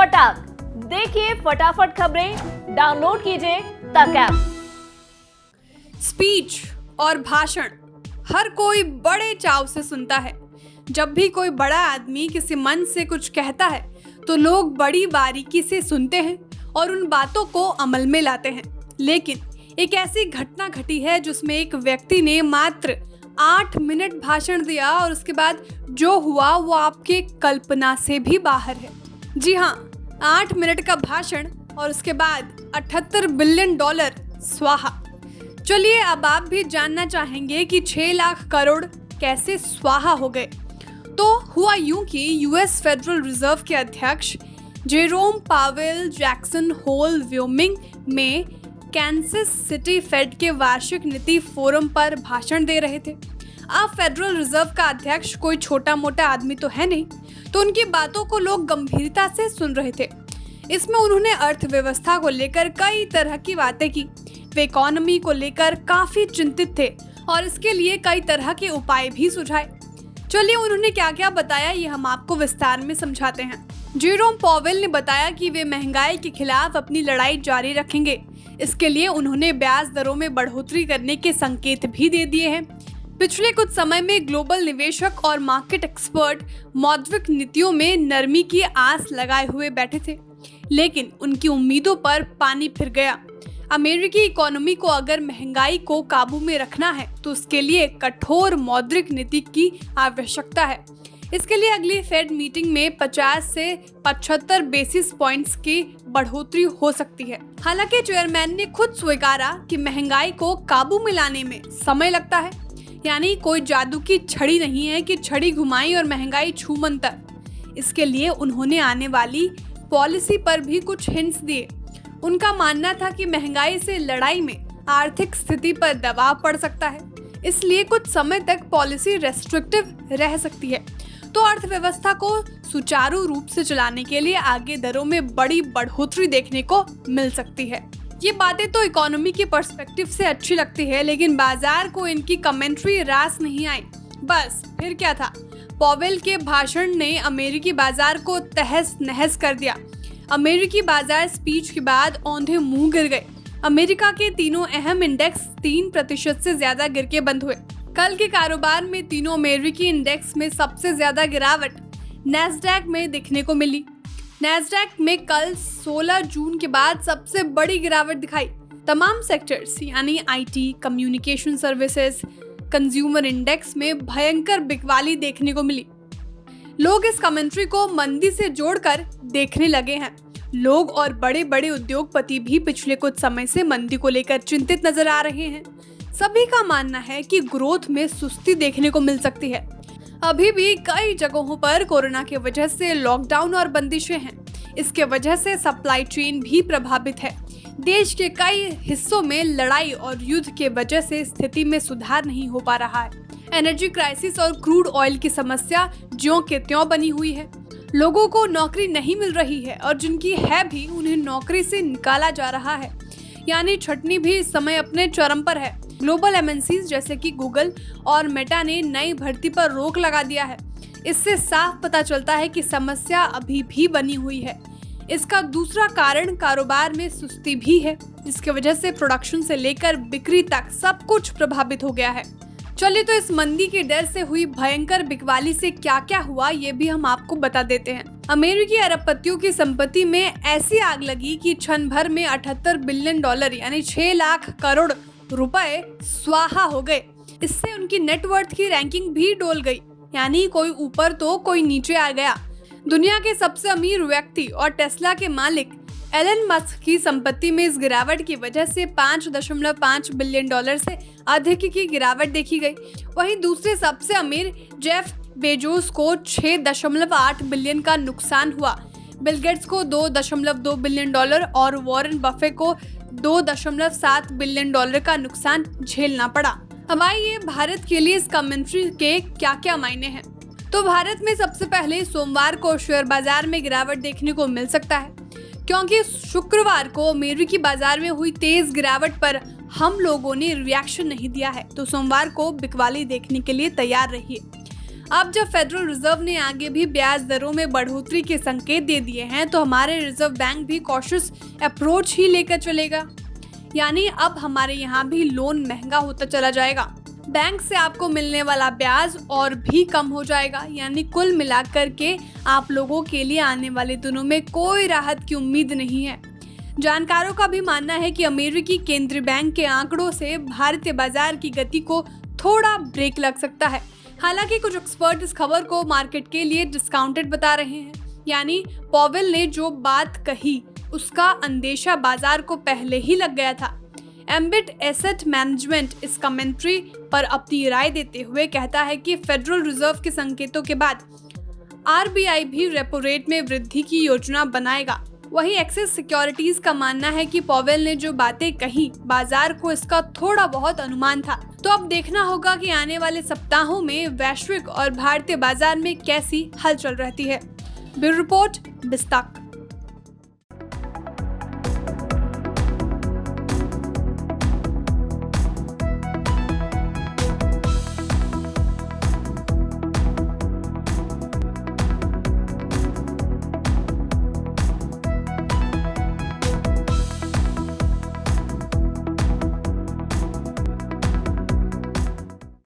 फटाक। देखिए फटाफट खबरें, डाउनलोड कीजिए तक ऐप। स्पीच और भाषण हर कोई बड़े चाव से सुनता है। जब भी कोई बड़ा आदमी किसी मंच से कुछ कहता है तो लोग बड़ी बारीकी से सुनते हैं और उन बातों को अमल में लाते हैं। लेकिन एक ऐसी घटना घटी है जिसमें एक व्यक्ति ने मात्र 8 मिनट भाषण दिया और उसके बाद जो हुआ वो आपके कल्पना से भी बाहर है। जी हाँ, 8 मिनट का भाषण और उसके बाद $78 बिलियन स्वाहा। चलिए अब आप भी जानना चाहेंगे कि 6 लाख करोड़ कैसे स्वाहा हो गए। तो हुआ यूं कि यूएस फेडरल रिजर्व के अध्यक्ष Jerome Powell Jackson Hole Wyoming में कैंसस सिटी फेड के वार्षिक नीति फोरम पर भाषण दे रहे थे। अब फेडरल रिजर्व का अध्यक्ष कोई छोटा मोटा आदमी तो है नहीं, तो उनकी बातों को लोग गंभीरता से सुन रहे थे। इसमें उन्होंने अर्थव्यवस्था को लेकर कई तरह की बातें की। वे इकोनॉमी को लेकर काफी चिंतित थे और इसके लिए कई तरह के उपाय भी सुझाए। चलिए उन्होंने क्या क्या बताया ये हम आपको विस्तार में समझाते हैं। जेरोम पावेल ने बताया कि वे महंगाई के खिलाफ अपनी लड़ाई जारी रखेंगे। इसके लिए उन्होंने ब्याज दरों में बढ़ोतरी करने के संकेत भी दे दिए हैं। पिछले कुछ समय में ग्लोबल निवेशक और मार्केट एक्सपर्ट मौद्रिक नीतियों में नरमी की आस लगाए हुए बैठे थे, लेकिन उनकी उम्मीदों पर पानी फिर गया। अमेरिकी इकोनॉमी को अगर महंगाई को काबू में रखना है तो उसके लिए कठोर मौद्रिक नीति की आवश्यकता है। इसके लिए अगली फेड मीटिंग में 50 से 75 बेसिस पॉइंट्स की बढ़ोतरी हो सकती है। हालांकि चेयरमैन ने खुद स्वीकारा कि महंगाई को काबू में लाने में समय लगता है, यानी कोई जादू की छड़ी नहीं है कि छड़ी घुमाई और महंगाई छू मंतर। इसके लिए उन्होंने आने वाली पॉलिसी पर भी कुछ हिंट्स दिए। उनका मानना था कि महंगाई से लड़ाई में आर्थिक स्थिति पर दबाव पड़ सकता है, इसलिए कुछ समय तक पॉलिसी रेस्ट्रिक्टिव रह सकती है। तो अर्थव्यवस्था को सुचारू रूप से चलाने के लिए आगे दरों में बड़ी बढ़ोतरी देखने को मिल सकती है। ये बातें तो इकोनॉमी के पर्सपेक्टिव से अच्छी लगती है, लेकिन बाजार को इनकी कमेंट्री रास नहीं आई। बस फिर क्या था, पावेल के भाषण ने अमेरिकी बाजार को तहस नहस कर दिया। अमेरिकी बाजार स्पीच के बाद औंधे मुंह गिर गए। अमेरिका के तीनों अहम इंडेक्स 3% से ज्यादा गिर के बंद हुए। कल के कारोबार में तीनों अमेरिकी इंडेक्स में सबसे ज्यादा गिरावट नैस्डैक में दिखने को मिली। नैस्डैक में कल 16 जून के बाद सबसे बड़ी गिरावट दिखाई। तमाम सेक्टर्स यानी IT, communication services, consumer index में भयंकर बिकवाली देखने को मिली। लोग इस कमेंट्री को मंदी से जोड़कर देखने लगे हैं। लोग और बड़े बड़े उद्योगपति भी पिछले कुछ समय से मंदी को लेकर चिंतित नजर आ रहे हैं। सभी का मानना है कि ग्रोथ में सुस्ती देखने को मिल सकती है। अभी भी कई जगहों पर कोरोना की वजह से लॉकडाउन और बंदिशें हैं। इसके वजह से सप्लाई चेन भी प्रभावित है। देश के कई हिस्सों में लड़ाई और युद्ध के वजह से स्थिति में सुधार नहीं हो पा रहा है। एनर्जी क्राइसिस और क्रूड ऑयल की समस्या ज्यों के त्यों बनी हुई है। लोगों को नौकरी नहीं मिल रही है और जिनकी है भी उन्हें नौकरी से निकाला जा रहा है, यानी छटनी भी इस समय अपने चरम पर है। ग्लोबल एमएनसीज जैसे कि गूगल और मेटा ने नई भर्ती पर रोक लगा दिया है। इससे साफ पता चलता है कि समस्या अभी भी बनी हुई है। इसका दूसरा कारण कारोबार में सुस्ती भी है, जिसकी वजह से प्रोडक्शन से लेकर बिक्री तक सब कुछ प्रभावित हो गया है। चलिए तो इस मंदी के डर से हुई भयंकर बिकवाली से क्या क्या हुआ ये भी हम आपको बता देते हैं। अमेरिकी अरबपतियों की संपत्ति में ऐसी आग लगी कि क्षण भर में $78 बिलियन यानी 6 लाख करोड़ रुपए स्वाहा हो गए। इससे उनकी नेटवर्थ की रैंकिंग भी डोल गई, यानी कोई ऊपर तो कोई नीचे आ गया। दुनिया के सबसे अमीर व्यक्ति और टेस्ला के मालिक एलन मस्क की संपत्ति में इस गिरावट की वजह से $5.5 बिलियन से अधिक की गिरावट देखी गई। वहीं दूसरे सबसे अमीर जेफ बेजोस को 6.8 बिलियन का नुकसान हुआ। बिल गेट्स को $2.2 बिलियन और वॉरेन बफे को $2.7 बिलियन का नुकसान झेलना पड़ा। अब आइए भारत के लिए इस कमेंट्री के क्या क्या मायने हैं। तो भारत में सबसे पहले सोमवार को शेयर बाजार में गिरावट देखने को मिल सकता है, क्योंकि शुक्रवार को अमेरिकी बाजार में हुई तेज गिरावट पर हम लोगों ने रिएक्शन नहीं दिया है, तो सोमवार को बिकवाली देखने के लिए तैयार रहिए। अब जब फेडरल रिजर्व ने आगे भी ब्याज दरों में बढ़ोतरी के संकेत दे दिए हैं तो हमारे रिजर्व बैंक भी कॉशियस अप्रोच ही लेकर चलेगा। यानी अब हमारे यहाँ भी लोन महंगा होता चला जाएगा, बैंक से आपको मिलने वाला ब्याज और भी कम हो जाएगा। यानी कुल मिलाकर के आप लोगों के लिए आने वाले दिनों में कोई राहत की उम्मीद नहीं है। जानकारों का भी मानना है कि अमेरिकी केंद्रीय बैंक के आंकड़ों से भारतीय बाजार की गति को थोड़ा ब्रेक लग सकता है। हालांकि कुछ एक्सपर्ट इस खबर को मार्केट के लिए डिस्काउंटेड बता रहे हैं। यानी पॉवेल ने जो बात कही उसका अंदेशा बाजार को पहले ही लग गया था। एम्बिट एसेट मैनेजमेंट इस कमेंट्री पर अपनी राय देते हुए कहता है कि फेडरल रिजर्व के संकेतों के बाद आरबीआई भी रेपो रेट में वृद्धि की योजना बनाएगा। वहीं एक्सिस सिक्योरिटीज का मानना है कि पॉवेल ने जो बातें कही बाजार को इसका थोड़ा बहुत अनुमान था। तो अब देखना होगा कि आने वाले सप्ताहों में वैश्विक और भारतीय बाजार में कैसी हलचल रहती है। Bureau report, बिस्तक।